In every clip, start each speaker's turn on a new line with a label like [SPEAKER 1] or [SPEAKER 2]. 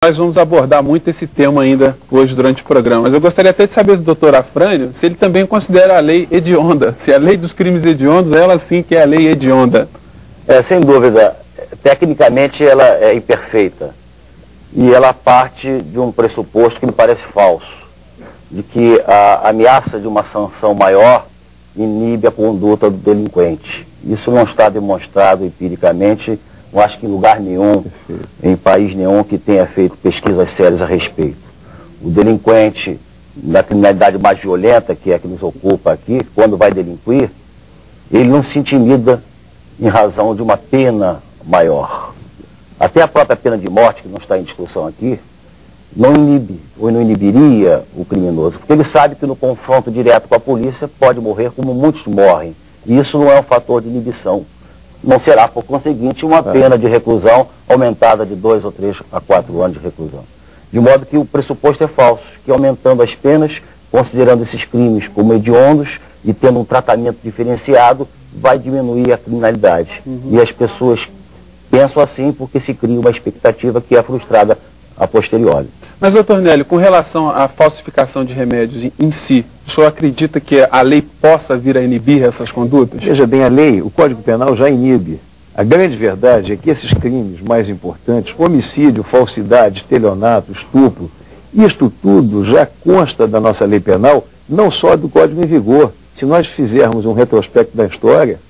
[SPEAKER 1] Nós vamos abordar muito esse tema ainda hoje durante o programa, mas eu gostaria até de saber do doutor Afrânio se ele também considera a lei hedionda, se a lei dos crimes hediondos, ela sim que é a lei hedionda.
[SPEAKER 2] Sem dúvida, tecnicamente ela é imperfeita e ela parte de um pressuposto que me parece falso, de que a ameaça de uma sanção maior inibe a conduta do delinquente. Isso não está demonstrado empiricamente. Eu acho que em lugar nenhum, em país nenhum que tenha feito pesquisas sérias a respeito. O delinquente, na criminalidade mais violenta, que é a que nos ocupa aqui, quando vai delinquir, ele não se intimida em razão de uma pena maior. Até a própria pena de morte, que não está em discussão aqui, não inibe, ou não inibiria o criminoso, porque ele sabe que no confronto direto com a polícia pode morrer como muitos morrem. E isso não é um fator de inibição. Não será, por conseguinte, uma pena de reclusão aumentada de 2 ou 3 a 4 anos de reclusão. De modo que o pressuposto é falso, que aumentando as penas, considerando esses crimes como hediondos e tendo um tratamento diferenciado, vai diminuir a criminalidade. E as pessoas pensam assim porque se cria uma expectativa que é frustrada a posteriori.
[SPEAKER 1] Mas, doutor Nélio, com relação à falsificação de remédios em si, o senhor acredita que a lei possa vir a inibir essas condutas?
[SPEAKER 3] Veja bem, a lei, o Código Penal já inibe. A grande verdade é que esses crimes mais importantes, homicídio, falsidade, estelionato, estupro, isto tudo já consta da nossa lei penal, não só do Código em vigor. Se nós fizermos um retrospecto da história,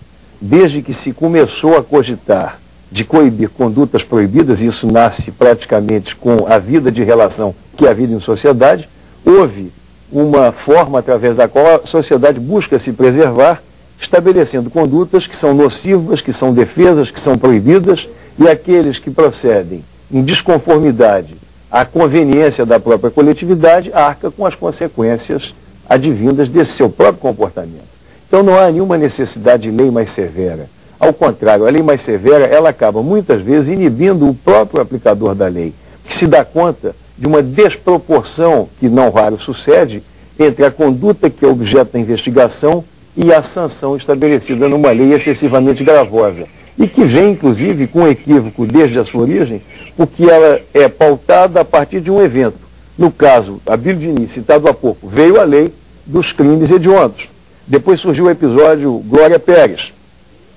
[SPEAKER 3] desde que se começou a cogitar de coibir condutas proibidas, e isso nasce praticamente com a vida de relação que é a vida em sociedade, houve uma forma através da qual a sociedade busca se preservar, estabelecendo condutas que são nocivas, que são defesas, que são proibidas, e aqueles que procedem em desconformidade à conveniência da própria coletividade arca com as consequências advindas desse seu próprio comportamento. Então não há nenhuma necessidade de lei mais severa. Ao contrário, a lei mais severa, ela acaba muitas vezes inibindo o próprio aplicador da lei, que se dá conta de uma desproporção que não raro sucede entre a conduta que é objeto da investigação e a sanção estabelecida numa lei excessivamente gravosa. E que vem, inclusive, com equívoco desde a sua origem, porque ela é pautada a partir de um evento. No caso, Abílio Diniz, citado há pouco, veio a lei dos crimes hediondos. Depois surgiu o episódio Glória Pérez.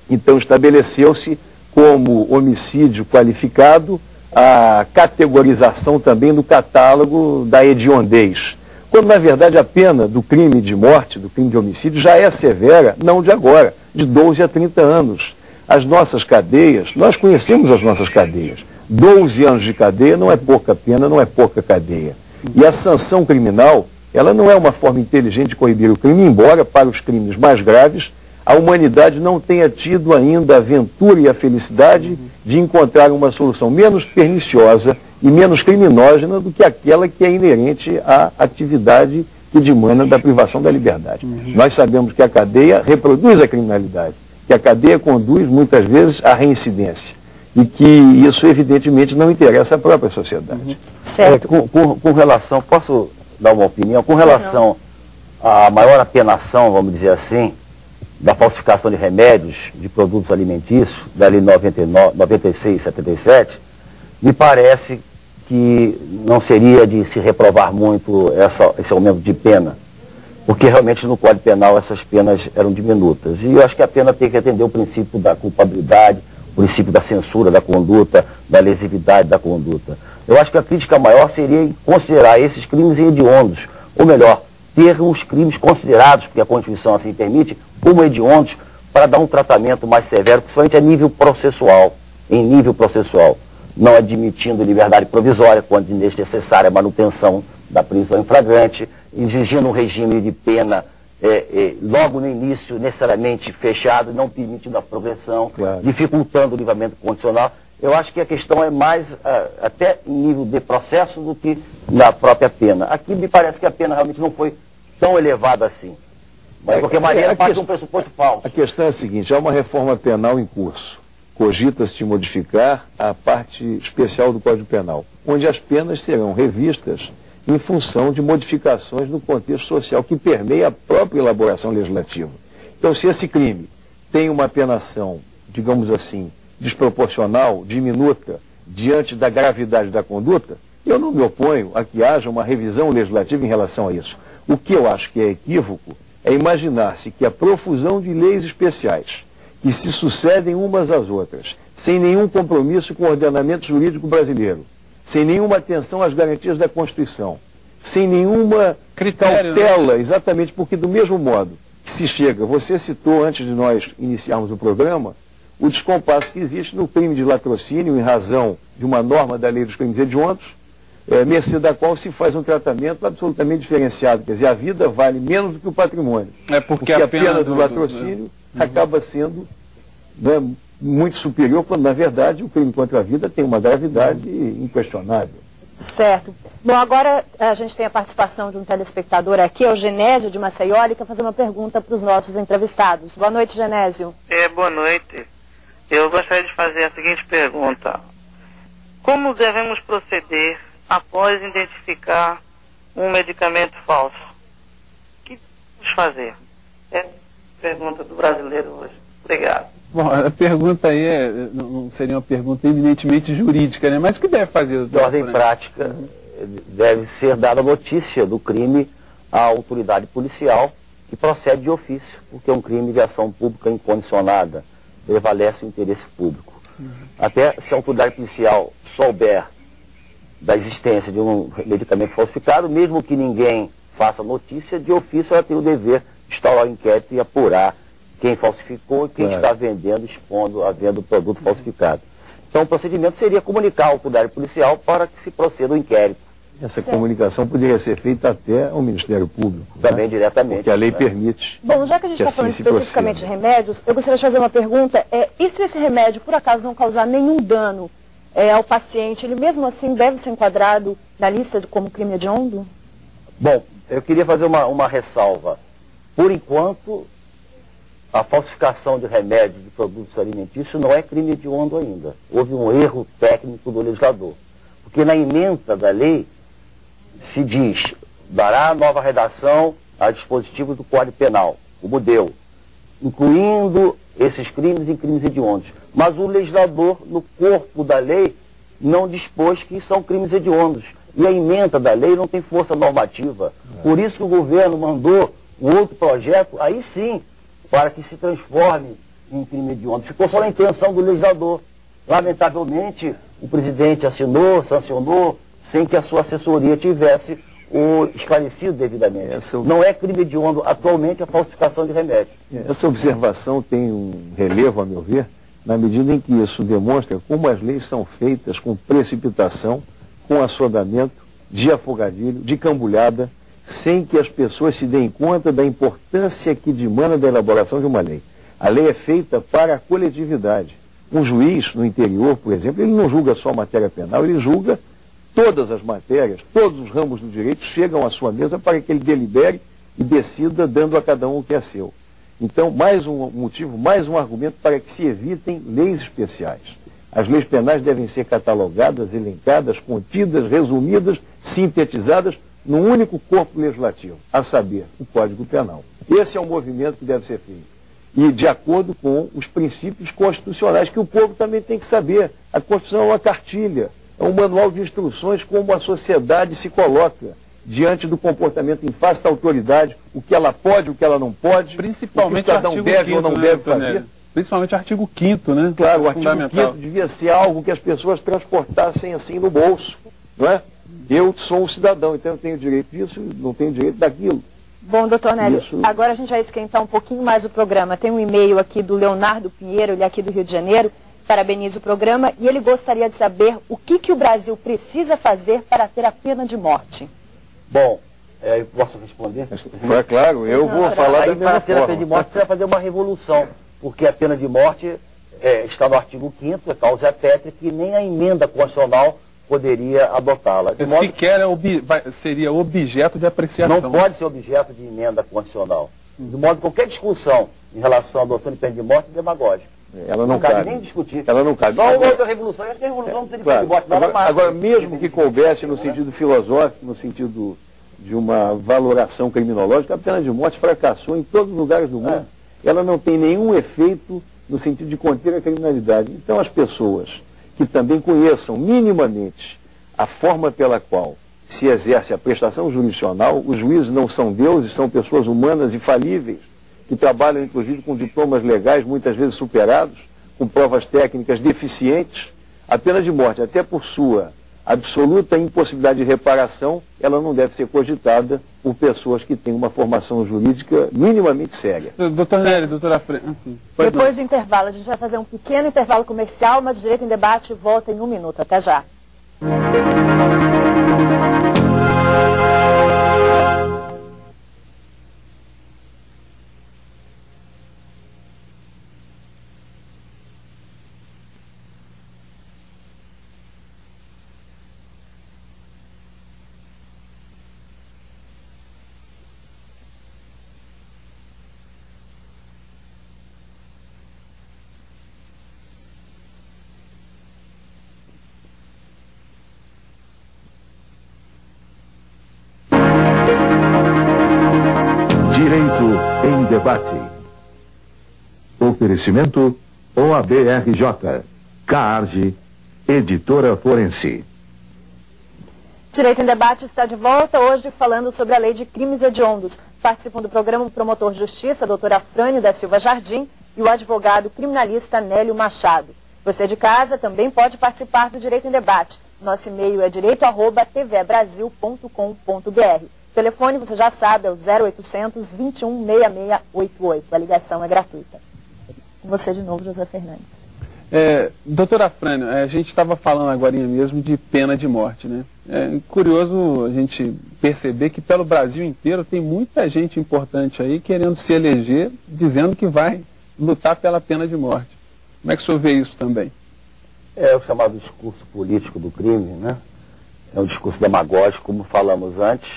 [SPEAKER 3] Então estabeleceu-se como homicídio qualificado a categorização também do catálogo da hediondez. Quando na verdade a pena do crime de morte, do crime de homicídio, já é severa, não de agora, de 12 a 30 anos. As nossas cadeias, nós conhecemos as nossas cadeias. 12 anos de cadeia não é pouca pena, não é pouca cadeia. E a sanção criminal, ela não é uma forma inteligente de coibir o crime, embora para os crimes mais graves, a humanidade não tenha tido ainda a aventura e a felicidade de encontrar uma solução menos perniciosa e menos criminógena do que aquela que é inerente à atividade que demanda da privação da liberdade. Nós sabemos que a cadeia reproduz a criminalidade, que a cadeia conduz muitas vezes à reincidência e que isso evidentemente não interessa à própria sociedade.
[SPEAKER 2] Certo. Com relação, posso dar uma opinião? Com relação à maior apenação, vamos dizer assim, da falsificação de remédios, de produtos alimentícios, da lei 96/77, me parece que não seria de se reprovar muito esse aumento de pena, porque realmente no Código Penal essas penas eram diminutas. E eu acho que a pena tem que atender o princípio da culpabilidade, o princípio da censura da conduta, da lesividade da conduta. Eu acho que a crítica maior seria em considerar esses crimes hediondos, ou melhor, ter os crimes considerados, porque a Constituição assim permite, como hediondos, para dar um tratamento mais severo, principalmente a nível processual, em nível processual, não admitindo liberdade provisória, quando desnecessária a manutenção da prisão em flagrante, exigindo um regime de pena logo no início, necessariamente fechado, não permitindo a progressão, dificultando o livramento condicional. Eu acho que a questão é mais até em nível de processo do que na própria pena. Aqui me parece que a pena realmente não foi tão elevada assim. Mas de qualquer maneira parte de um pressuposto falso.
[SPEAKER 3] A questão é a seguinte, há uma reforma penal em curso. Cogita-se de modificar a parte especial do Código Penal, onde as penas serão revistas em função de modificações no contexto social que permeia a própria elaboração legislativa. Então, se esse crime tem uma penação, digamos assim, desproporcional, diminuta, diante da gravidade da conduta, Eu não me oponho a que haja uma revisão legislativa em relação a isso. O que eu acho que é equívoco é imaginar-se que a profusão de leis especiais, que se sucedem umas às outras, sem nenhum compromisso com o ordenamento jurídico brasileiro, sem nenhuma atenção às garantias da Constituição, sem nenhuma cautela, exatamente, porque do mesmo modo que se chega, você citou antes de nós iniciarmos o programa, o descompasso que existe no crime de latrocínio em razão de uma norma da lei dos crimes hediondos, mercê da qual se faz um tratamento absolutamente diferenciado. Quer dizer, a vida vale menos do que o patrimônio. Porque a pena do latrocínio acaba sendo muito superior, quando, na verdade, o crime contra a vida tem uma gravidade inquestionável.
[SPEAKER 4] Certo. Bom, agora a gente tem a participação de um telespectador aqui, é o Genésio de Maceió, ele quer fazer uma pergunta para os nossos entrevistados. Boa noite, Genésio.
[SPEAKER 5] Boa noite. Eu gostaria de fazer a seguinte pergunta. Como devemos proceder após identificar um medicamento falso? O que vamos fazer? É a pergunta do brasileiro hoje. Obrigado.
[SPEAKER 1] Bom, a pergunta aí não seria uma pergunta eminentemente jurídica, né? Mas o que deve fazer?
[SPEAKER 2] De ordem prática, deve ser dada notícia do crime à autoridade policial, que procede de ofício, porque é um crime de ação pública incondicionada, prevalece o interesse público. Até se a autoridade policial souber da existência de um medicamento falsificado, mesmo que ninguém faça notícia, de ofício ela tem o dever de instaurar o inquérito e apurar quem falsificou e quem está vendendo, expondo, havendo produto falsificado. Então o procedimento seria comunicar à autoridade policial para que se proceda o inquérito.
[SPEAKER 3] Essa comunicação poderia ser feita até ao Ministério Público.
[SPEAKER 2] Também diretamente.
[SPEAKER 3] Porque a lei permite.
[SPEAKER 4] Bom, já que a gente está falando especificamente de remédios, eu gostaria de fazer uma pergunta. E se esse remédio, por acaso, não causar nenhum dano ao paciente, ele mesmo assim deve ser enquadrado na lista como crime hediondo?
[SPEAKER 2] Bom, eu queria fazer uma ressalva. Por enquanto, a falsificação de remédios, de produtos alimentícios, não é crime hediondo ainda. Houve um erro técnico do legislador. Porque na emenda da lei se diz, dará nova redação a dispositivos do Código Penal, como deu, incluindo esses crimes em crimes hediondos. Mas o legislador, no corpo da lei, não dispôs que são crimes hediondos. E a emenda da lei não tem força normativa. Por isso que o governo mandou um outro projeto, aí sim, para que se transforme em crime hediondo. Ficou só na intenção do legislador. Lamentavelmente, o presidente assinou, sancionou, sem que a sua assessoria tivesse o esclarecido devidamente. Não é crime hediondo atualmente a falsificação de remédios.
[SPEAKER 3] Essa observação tem um relevo, a meu ver, na medida em que isso demonstra como as leis são feitas com precipitação, com assodamento, de afogadilho, de cambulhada, sem que as pessoas se deem conta da importância que demanda da elaboração de uma lei. A lei é feita para a coletividade. Um juiz no interior, por exemplo, ele não julga só matéria penal, ele julga todas as matérias, todos os ramos do direito chegam à sua mesa para que ele delibere e decida, dando a cada um o que é seu. Então, mais um motivo, mais um argumento para que se evitem leis especiais. As leis penais devem ser catalogadas, elencadas, contidas, resumidas, sintetizadas num único corpo legislativo, a saber, o Código Penal. Esse é o movimento que deve ser feito. E de acordo com os princípios constitucionais, que o povo também tem que saber. A Constituição é uma cartilha, é um manual de instruções como a sociedade se coloca diante do comportamento em face da autoridade, o que ela pode, o que ela não pode,
[SPEAKER 1] principalmente
[SPEAKER 3] o que o cidadão deve ou não deve fazer.
[SPEAKER 1] Principalmente o artigo 5º, né?
[SPEAKER 3] Claro, o artigo 5º devia ser algo que as pessoas transportassem assim no bolso, não é? Eu sou um cidadão, então eu tenho direito disso, não tenho direito daquilo.
[SPEAKER 4] Bom, doutor Nélio, agora a gente vai esquentar um pouquinho mais o programa. Tem um e-mail aqui do Leonardo Pinheiro, ele é aqui do Rio de Janeiro, parabeniza o programa, e ele gostaria de saber o que o Brasil precisa fazer para ter a pena de morte.
[SPEAKER 2] Bom, eu posso responder?
[SPEAKER 3] É claro, eu vou falar da mesma
[SPEAKER 2] para ter a
[SPEAKER 3] forma.
[SPEAKER 2] pena de morte precisa fazer uma revolução, porque a pena de morte está no artigo 5º, é causa pétrea, que nem a emenda constitucional poderia adotá-la.
[SPEAKER 1] Sequer seria objeto de apreciação.
[SPEAKER 2] Não pode ser objeto de emenda constitucional. De modo que qualquer discussão em relação à adoção de pena de morte é demagógica.
[SPEAKER 3] Ela não cabe nem discutir. Ela não cabe.
[SPEAKER 2] Só uma outra revolução, acho que a revolução não tem de pena de morte.
[SPEAKER 3] Agora, mesmo que coubesse no sentido filosófico, no sentido de uma valoração criminológica, a pena de morte fracassou em todos os lugares do mundo. Ela não tem nenhum efeito no sentido de conter a criminalidade. Então as pessoas que também conheçam minimamente a forma pela qual se exerce a prestação jurisdicional, os juízes não são deuses, são pessoas humanas e falíveis, que trabalham inclusive com diplomas legais muitas vezes superados, com provas técnicas deficientes. A pena de morte, até por sua absoluta impossibilidade de reparação, ela não deve ser cogitada por pessoas que têm uma formação jurídica minimamente séria.
[SPEAKER 1] Doutor Nery, doutora Frânio.
[SPEAKER 4] Depois do intervalo, a gente vai fazer um pequeno intervalo comercial, mas o Direito em Debate volta em 1 minuto. Até já.
[SPEAKER 6] Direito em Debate. Oferecimento OAB-RJ, CAARG, Editora Forense.
[SPEAKER 4] Direito em Debate está de volta, hoje falando sobre a lei de crimes hediondos. Participam do programa o promotor de justiça, doutora Frânio da Silva Jardim, e o advogado criminalista Nélio Machado. Você de casa também pode participar do Direito em Debate. Nosso e-mail é direito@tvebrasil.com.br. Telefone, você já sabe, é o 0800 21 6688. A ligação é gratuita. Com você de novo, José Fernandes.
[SPEAKER 1] Doutora Frânio, a gente estava falando agora mesmo de pena de morte, né? É curioso a gente perceber que pelo Brasil inteiro tem muita gente importante aí querendo se eleger, dizendo que vai lutar pela pena de morte. Como é que o senhor vê isso também?
[SPEAKER 2] É o chamado discurso político do crime, né? É um discurso demagógico, como falamos antes.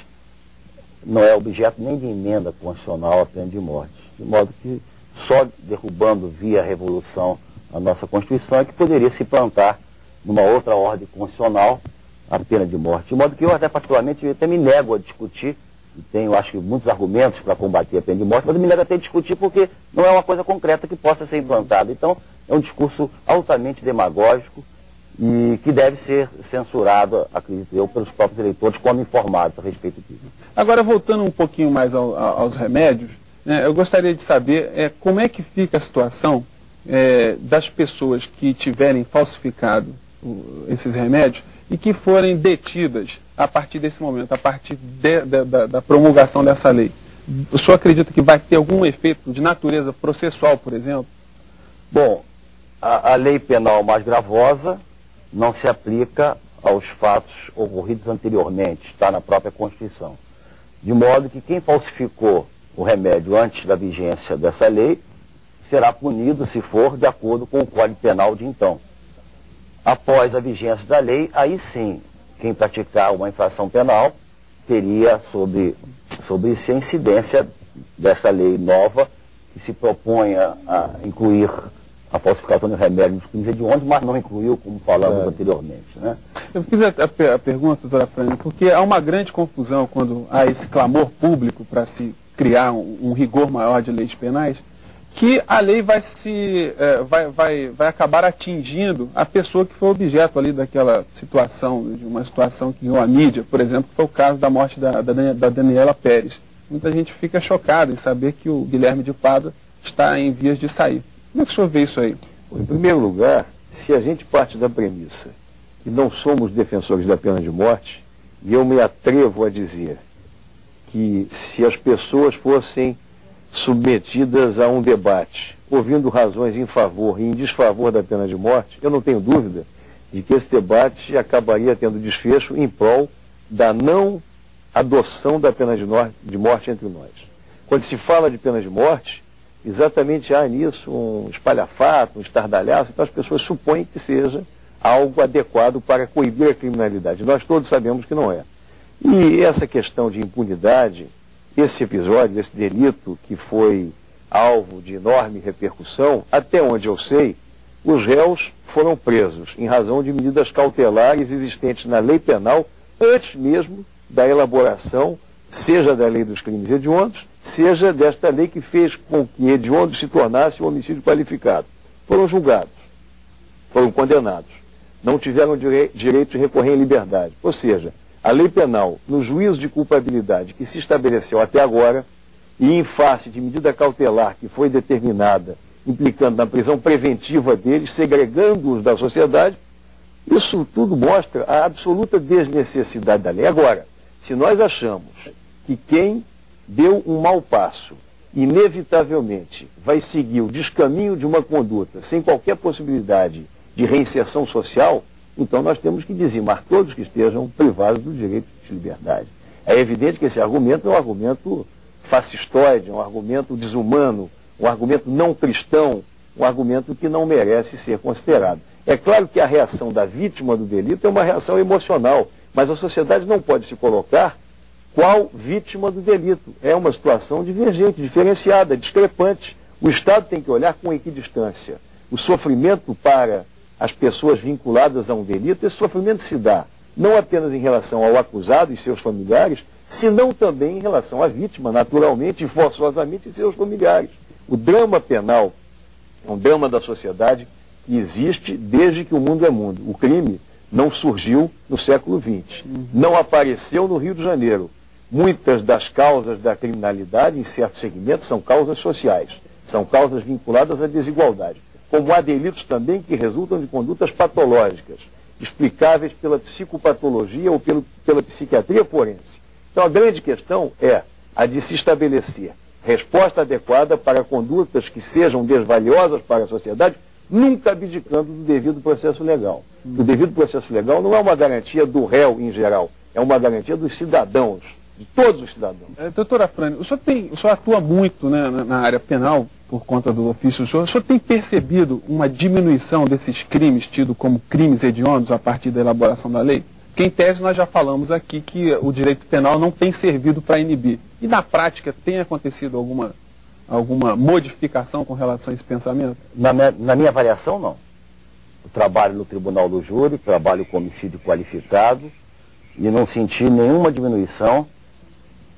[SPEAKER 2] Não é objeto nem de emenda constitucional a pena de morte. De modo que só derrubando via revolução a nossa Constituição é que poderia se implantar numa outra ordem constitucional a pena de morte. De modo que eu até particularmente até me nego a discutir, e tenho acho que muitos argumentos para combater a pena de morte, mas eu me nego até a discutir porque não é uma coisa concreta que possa ser implantada. Então é um discurso altamente demagógico e que deve ser censurado, acredito eu, pelos próprios eleitores quando informados a respeito disso.
[SPEAKER 1] Agora, voltando um pouquinho mais aos remédios, né, eu gostaria de saber como é que fica a situação das pessoas que tiverem falsificado esses remédios e que forem detidas a partir desse momento, a partir da promulgação dessa lei. O senhor acredita que vai ter algum efeito de natureza processual, por exemplo?
[SPEAKER 2] Bom, a lei penal mais gravosa não se aplica aos fatos ocorridos anteriormente, está na própria Constituição. De modo que quem falsificou o remédio antes da vigência dessa lei será punido se for de acordo com o Código Penal de então. Após a vigência da lei, aí sim, quem praticar uma infração penal teria sobre si a incidência dessa lei nova que se propõe a incluir a falsificação de remédio nos crimes hediondos, mas não incluiu, como falamos anteriormente. Né?
[SPEAKER 1] Eu fiz a pergunta, doutora Frânio, porque há uma grande confusão quando há esse clamor público para se criar um rigor maior de leis penais, que a lei vai acabar atingindo a pessoa que foi objeto ali daquela situação, de uma situação que ganhou a mídia, por exemplo, que foi o caso da morte da Daniela Pérez. Muita gente fica chocada em saber que o Guilherme de Pádua está em vias de sair. Como é que o senhor vê isso aí?
[SPEAKER 3] Em primeiro lugar, se a gente parte da premissa que não somos defensores da pena de morte, e eu me atrevo a dizer que se as pessoas fossem submetidas a um debate, ouvindo razões em favor e em desfavor da pena de morte, eu não tenho dúvida de que esse debate acabaria tendo desfecho em prol da não adoção da pena de morte entre nós. Quando se fala de pena de morte, exatamente há nisso um espalhafato, um estardalhaço, então as pessoas supõem que seja algo adequado para coibir a criminalidade. Nós todos sabemos que não é. E essa questão de impunidade, esse episódio, esse delito que foi alvo de enorme repercussão, até onde eu sei, os réus foram presos em razão de medidas cautelares existentes na lei penal antes mesmo da elaboração, seja da lei dos crimes hediondos, seja desta lei que fez com que hediondo se tornasse um homicídio qualificado. Foram julgados, foram condenados. não tiveram direito de recorrer em liberdade. Ou seja, a lei penal, no juízo de culpabilidade que se estabeleceu até agora, e em face de medida cautelar que foi determinada, implicando na prisão preventiva deles, segregando-os da sociedade, isso tudo mostra a absoluta desnecessidade da lei. Agora, se nós achamos que quem deu um mau passo, inevitavelmente vai seguir o descaminho de uma conduta sem qualquer possibilidade de reinserção social, então nós temos que dizimar todos que estejam privados do direito de liberdade. É evidente que esse argumento é um argumento fascistoide, um argumento desumano, um argumento não cristão, um argumento que não merece ser considerado. É claro que a reação da vítima do delito é uma reação emocional, mas a sociedade não pode se colocar qual vítima do delito. É uma situação divergente, diferenciada, discrepante. O Estado tem que olhar com equidistância. O sofrimento para as pessoas vinculadas a um delito, esse sofrimento se dá não apenas em relação ao acusado e seus familiares, senão também em relação à vítima, naturalmente e forçosamente, e seus familiares. O drama penal é um drama da sociedade que existe desde que o mundo é mundo. O crime não surgiu no século XX, não apareceu no Rio de Janeiro. Muitas das causas da criminalidade, em certos segmentos, são causas sociais, são causas vinculadas à desigualdade. Como há delitos também que resultam de condutas patológicas, explicáveis pela psicopatologia ou pela psiquiatria forense. Então a grande questão é a de se estabelecer resposta adequada para condutas que sejam desvaliosas para a sociedade, nunca abdicando do devido processo legal. O devido processo legal não é uma garantia do réu em geral, é uma garantia dos cidadãos, de todos os cidadãos.
[SPEAKER 1] Doutora Frane, o senhor atua muito, né, na área penal, por conta do ofício do senhor. O senhor tem percebido uma diminuição desses crimes tidos como crimes hediondos a partir da elaboração da lei? Porque em tese nós já falamos aqui que o direito penal não tem servido para inibir. E na prática tem acontecido alguma modificação com relação a esse pensamento?
[SPEAKER 2] Na minha avaliação, não. Eu trabalho no Tribunal do Júri, trabalho com homicídio qualificado e não senti nenhuma diminuição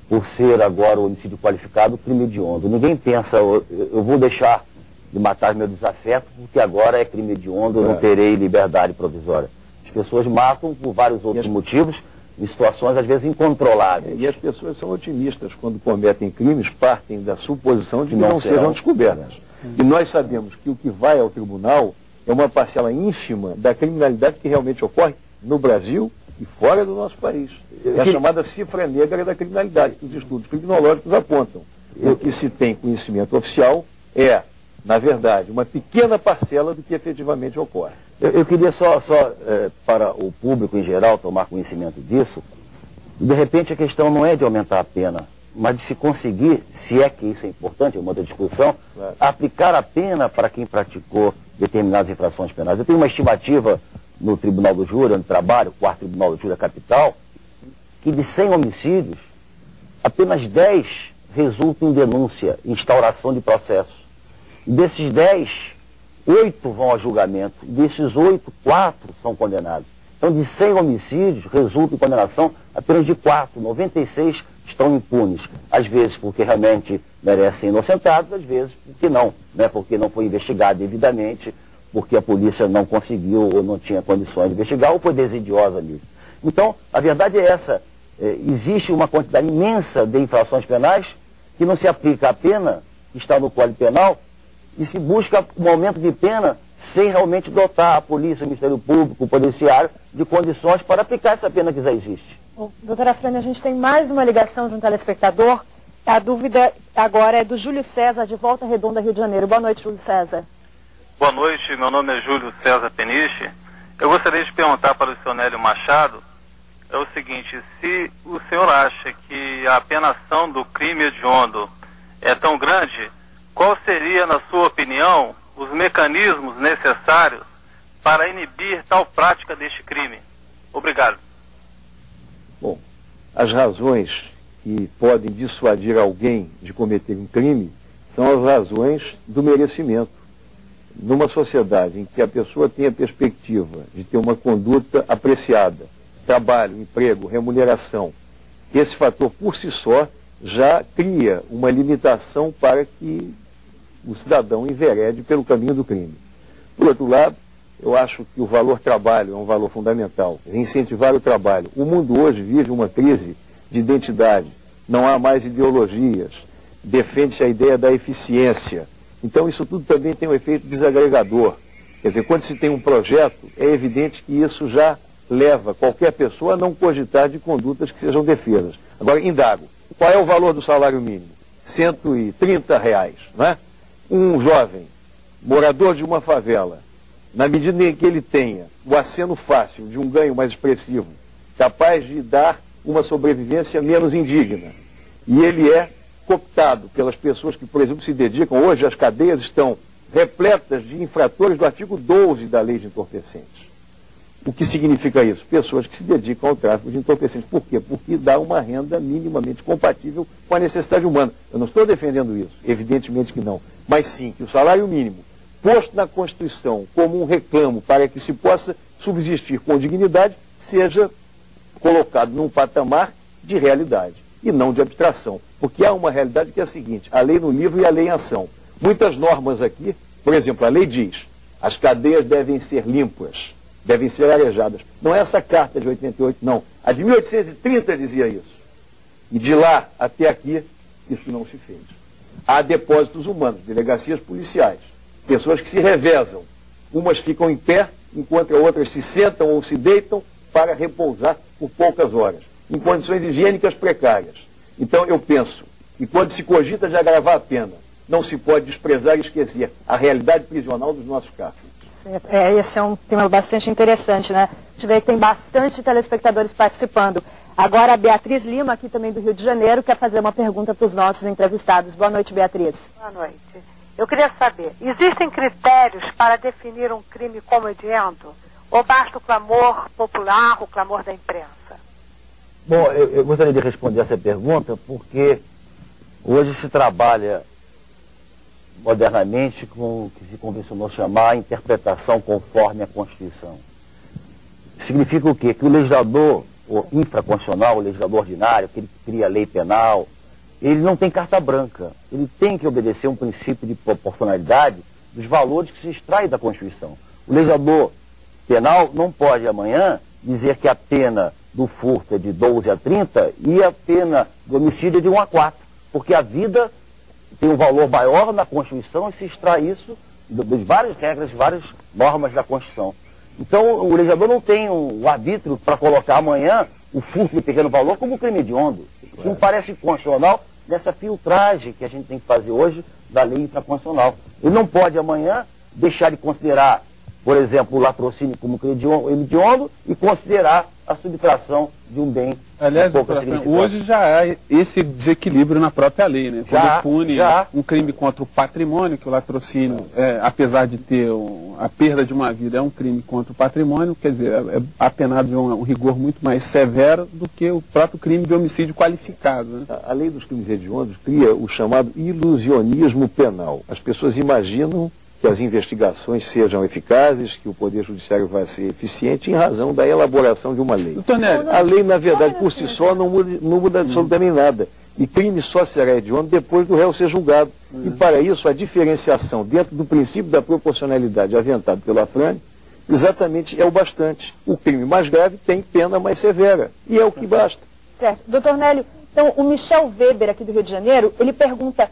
[SPEAKER 2] por ser agora o homicídio qualificado crime hediondo. Ninguém pensa, eu vou deixar de matar meu desafeto porque agora é crime hediondo, eu não terei liberdade provisória. As pessoas matam por vários outros motivos, em situações às vezes incontroláveis.
[SPEAKER 3] E as pessoas são otimistas quando cometem crimes, partem da suposição de que não sejam descobertas. E nós sabemos que o que vai ao tribunal é uma parcela ínfima da criminalidade que realmente ocorre no Brasil e fora do nosso país. É a chamada cifra negra da criminalidade, que os estudos criminológicos apontam. O que se tem conhecimento oficial é, na verdade, uma pequena parcela do que efetivamente ocorre.
[SPEAKER 2] Eu queria só para o público em geral tomar conhecimento disso, de repente a questão não é de aumentar a pena, mas de se conseguir, se é que isso é importante, é uma outra discussão, aplicar a pena para quem praticou determinadas infrações penais. Eu tenho uma estimativa no Tribunal do Júri, onde trabalho, o 4º Tribunal do Júri da capital, que de 100 homicídios, apenas 10 resultam em denúncia, instauração de processos. E desses 10, 8 vão a julgamento. E desses 8, 4 são condenados. Então, de 100 homicídios, resulta em condenação apenas de 4. 96 estão impunes. Às vezes porque realmente merecem ser inocentados, às vezes porque não. Né? Porque não foi investigado devidamente, porque a polícia não conseguiu ou não tinha condições de investigar, ou foi desidiosa mesmo. Então, a verdade é essa. Existe uma quantidade imensa de infrações penais que não se aplica a pena que está no Código Penal e se busca um aumento de pena sem realmente dotar a polícia, o Ministério Público, o Poder Judiciário de condições para aplicar essa pena que já existe.
[SPEAKER 4] Doutora Frane, a gente tem mais uma ligação de um telespectador. A dúvida agora é do Júlio César, de Volta Redonda, Rio de Janeiro. Boa noite, Júlio César.
[SPEAKER 7] Boa noite, meu nome é Júlio César Peniche. Eu gostaria de perguntar para o senhor Nélio Machado é o seguinte: se o senhor acha que a apenação do crime hediondo é tão grande, qual seria, na sua opinião, os mecanismos necessários para inibir tal prática deste crime? Obrigado.
[SPEAKER 3] Bom, as razões que podem dissuadir alguém de cometer um crime são as razões do merecimento. Numa sociedade em que a pessoa tem a perspectiva de ter uma conduta apreciada, trabalho, emprego, remuneração, esse fator por si só já cria uma limitação para que o cidadão enverede pelo caminho do crime. Por outro lado, eu acho que o valor trabalho é um valor fundamental, incentivar o trabalho. O mundo hoje vive uma crise de identidade, não há mais ideologias, defende-se a ideia da eficiência. Então isso tudo também tem um efeito desagregador. Quer dizer, quando se tem um projeto, é evidente que isso já leva qualquer pessoa a não cogitar de condutas que sejam defesas. Agora, indago, qual é o valor do salário mínimo? R$130, não é? Um jovem, morador de uma favela, na medida em que ele tenha o aceno fácil de um ganho mais expressivo, capaz de dar uma sobrevivência menos indigna, e ele é cooptado pelas pessoas que, por exemplo, se dedicam, hoje as cadeias estão repletas de infratores do artigo 12 da Lei de Entorpecentes. O que significa isso? Pessoas que se dedicam ao tráfico de entorpecentes. Por quê? Porque dá uma renda minimamente compatível com a necessidade humana. Eu não estou defendendo isso, evidentemente que não. Mas sim, que o salário mínimo, posto na Constituição como um reclamo para que se possa subsistir com dignidade, seja colocado num patamar de realidade e não de abstração. Porque há uma realidade que é a seguinte: a lei no livro e a lei em ação. Muitas normas aqui, por exemplo, a lei diz, as cadeias devem ser limpas, devem ser arejadas. Não é essa carta de 88, não. A de 1830 dizia isso. E de lá até aqui, isso não se fez. Há depósitos humanos, delegacias policiais, pessoas que se revezam. Umas ficam em pé, enquanto outras se sentam ou se deitam para repousar por poucas horas, em condições higiênicas precárias. Então eu penso que quando se cogita de agravar a pena, não se pode desprezar e esquecer a realidade prisional dos nossos cárceres.
[SPEAKER 4] Esse é um tema bastante interessante, né? A gente vê que tem bastante telespectadores participando. Agora a Beatriz Lima, aqui também do Rio de Janeiro, quer fazer uma pergunta para os nossos entrevistados. Boa noite, Beatriz.
[SPEAKER 8] Boa noite. Eu queria saber, existem critérios para definir um crime como hediondo? Ou basta o clamor popular, o clamor da imprensa?
[SPEAKER 2] Bom, eu gostaria de responder essa pergunta porque hoje se trabalha modernamente com o que se convencionou chamar interpretação conforme a Constituição. Significa o quê? Que o legislador o infraconstitucional, o legislador ordinário, que ele cria a lei penal, ele não tem carta branca. Ele tem que obedecer um princípio de proporcionalidade dos valores que se extraem da Constituição. O legislador penal não pode amanhã dizer que a pena do furto é de 12 a 30 e a pena do homicídio é de 1 a 4, porque a vida tem um valor maior na Constituição e se extrai isso das várias regras, várias normas da Constituição. Então o legislador não tem um arbítrio para colocar amanhã o furto de pequeno valor como crime hediondo. Isso não parece constitucional nessa filtragem que a gente tem que fazer hoje da lei infraconstitucional. Ele não pode amanhã deixar de considerar, por exemplo, o latrocínio como crime hediondo e considerar a subtração de um bem.
[SPEAKER 1] Aliás, hoje já há esse desequilíbrio na própria lei, né? Quando pune um crime contra o patrimônio, que o latrocínio, apesar de ter a perda de uma vida, é um crime contra o patrimônio, quer dizer, é apenado de um rigor muito mais severo do que o próprio crime de homicídio qualificado. Né?
[SPEAKER 3] A lei dos crimes hediondos cria o chamado ilusionismo penal. As pessoas imaginam que as investigações sejam eficazes, que o Poder Judiciário vai ser eficiente em razão da elaboração de uma lei. A lei, na verdade, por si só, não muda absolutamente nada. E crime só será hediondo depois do réu ser julgado. E, para isso, a diferenciação dentro do princípio da proporcionalidade aventado pela Afrânio, exatamente é o bastante. O crime mais grave tem pena mais severa. E é o que basta.
[SPEAKER 4] Certo. Doutor Nélio, então, o Michel Weber, aqui do Rio de Janeiro, ele pergunta: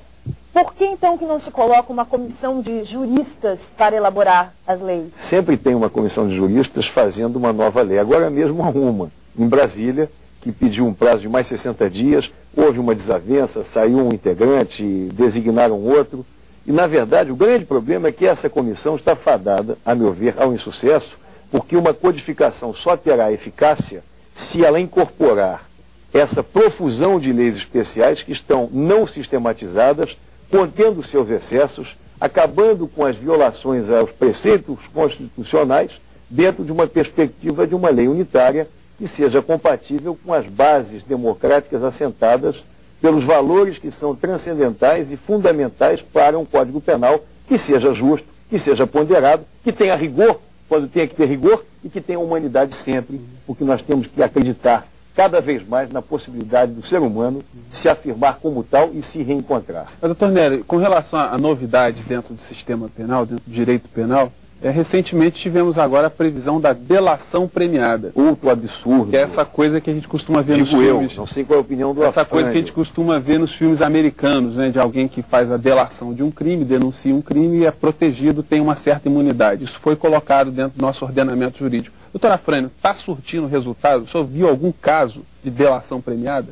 [SPEAKER 4] por que então que não se coloca uma comissão de juristas para elaborar as leis?
[SPEAKER 3] Sempre tem uma comissão de juristas fazendo uma nova lei. Agora mesmo há uma, em Brasília, que pediu um prazo de mais 60 dias, houve uma desavença, saiu um integrante, designaram outro. E, na verdade, o grande problema é que essa comissão está fadada, a meu ver, ao insucesso, porque uma codificação só terá eficácia se ela incorporar essa profusão de leis especiais que estão não sistematizadas, contendo seus excessos, acabando com as violações aos preceitos constitucionais dentro de uma perspectiva de uma lei unitária que seja compatível com as bases democráticas assentadas pelos valores que são transcendentais e fundamentais para um Código Penal que seja justo, que seja ponderado, que tenha rigor quando tenha que ter rigor e que tenha humanidade sempre, porque nós temos que acreditar cada vez mais na possibilidade do ser humano se afirmar como tal e se reencontrar.
[SPEAKER 1] Doutor Nélio, com relação a novidades dentro do sistema penal, dentro do direito penal, Recentemente tivemos agora a previsão da delação premiada.
[SPEAKER 3] Outro absurdo.
[SPEAKER 1] Que é essa coisa que a gente costuma ver nos filmes.
[SPEAKER 3] Não sei qual é a opinião do
[SPEAKER 1] Essa coisa que a gente costuma ver nos filmes americanos, né, de alguém que faz a delação de um crime, denuncia um crime e é protegido, tem uma certa imunidade. Isso foi colocado dentro do nosso ordenamento jurídico. Doutor Afrânio, está surtindo resultado? O senhor viu algum caso de delação premiada?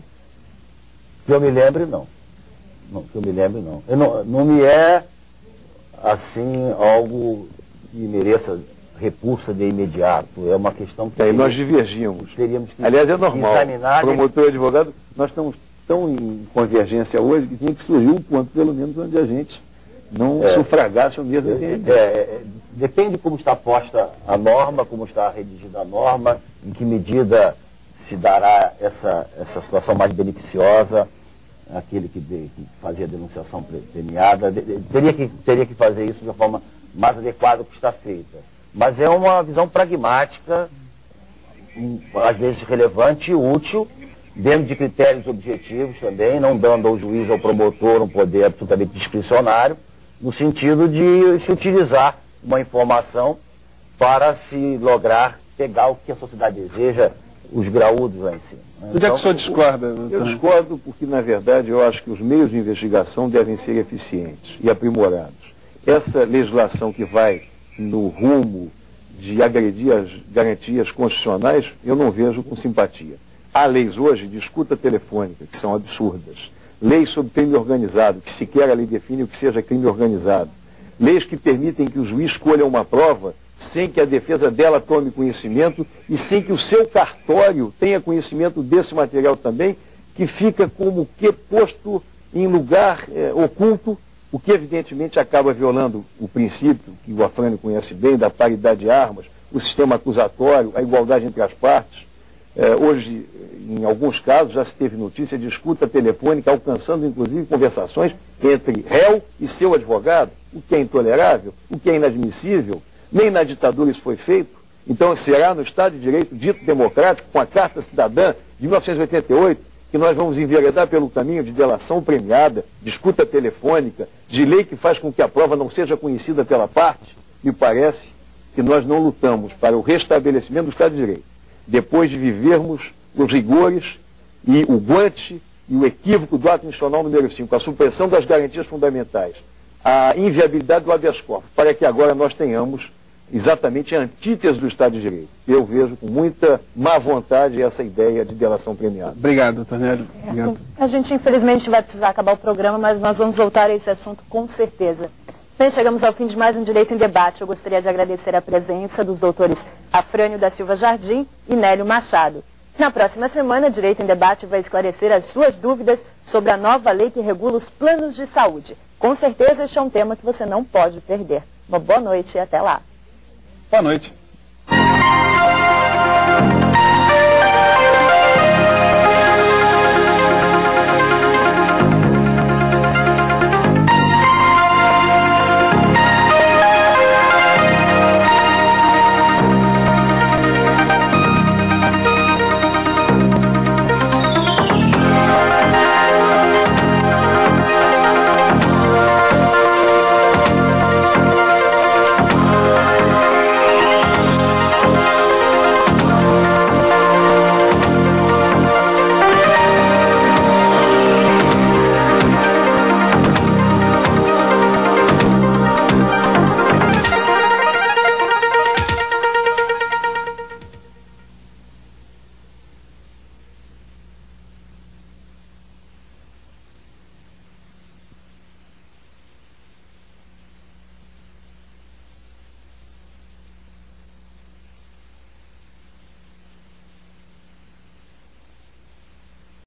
[SPEAKER 2] Que eu me lembre, não. Não, que eu me lembre, não. Não me é, assim, algo que mereça repulsa de imediato. É uma questão que...
[SPEAKER 3] nós divergimos.
[SPEAKER 2] Teríamos que
[SPEAKER 3] aliás, é normal.
[SPEAKER 2] Examinar...
[SPEAKER 3] Promotor e advogado, nós estamos tão em convergência hoje que tinha que surgir um ponto, pelo menos, onde a gente não sufragasse o mesmo entendimento.
[SPEAKER 2] Depende de como está posta a norma, como está redigida a norma, em que medida se dará essa situação mais beneficiosa àquele que fazia a denunciação premiada. Teria que fazer isso de uma forma mais adequada do que está feita. Mas é uma visão pragmática, às vezes relevante e útil, dentro de critérios objetivos também, não dando ao juiz ou ao promotor um poder absolutamente discricionário, no sentido de se utilizar uma informação para se lograr pegar o que a sociedade deseja, os graúdos lá em cima.
[SPEAKER 1] Onde é que o senhor discorda?
[SPEAKER 3] Eu discordo porque, na verdade, eu acho que os meios de investigação devem ser eficientes e aprimorados. Essa legislação que vai no rumo de agredir as garantias constitucionais, eu não vejo com simpatia. Há leis hoje de escuta telefônica, que são absurdas. Leis sobre crime organizado, que sequer a lei define o que seja crime organizado. Leis que permitem que o juiz escolha uma prova sem que a defesa dela tome conhecimento e sem que o seu cartório tenha conhecimento desse material também, que fica como que posto em lugar oculto, o que evidentemente acaba violando o princípio, que o Afrânio conhece bem, da paridade de armas, o sistema acusatório, a igualdade entre as partes. Hoje, em alguns casos, já se teve notícia de escuta telefônica, alcançando inclusive conversações entre réu e seu advogado, o que é intolerável, o que é inadmissível. Nem na ditadura isso foi feito. Então será no Estado de Direito dito democrático, com a Carta Cidadã de 1988, que nós vamos enveredar pelo caminho de delação premiada, de escuta telefônica, de lei que faz com que a prova não seja conhecida pela parte. Me parece que nós não lutamos para o restabelecimento do Estado de Direito, depois de vivermos os rigores e o guante e o equívoco do ato institucional número 5, a supressão das garantias fundamentais, a inviabilidade do habeas corpus, para que agora nós tenhamos exatamente a antítese do Estado de Direito. Eu vejo com muita má vontade essa ideia de delação premiada.
[SPEAKER 1] Obrigado, doutor Nélio. Obrigado.
[SPEAKER 4] A gente, infelizmente, vai precisar acabar o programa, mas nós vamos voltar a esse assunto com certeza. Bem, chegamos ao fim de mais um Direito em Debate. Eu gostaria de agradecer a presença dos doutores Afrânio da Silva Jardim e Nélio Machado. Na próxima semana, Direito em Debate vai esclarecer as suas dúvidas sobre a nova lei que regula os planos de saúde. Com certeza, este é um tema que você não pode perder. Uma boa noite e até lá.
[SPEAKER 1] Boa noite.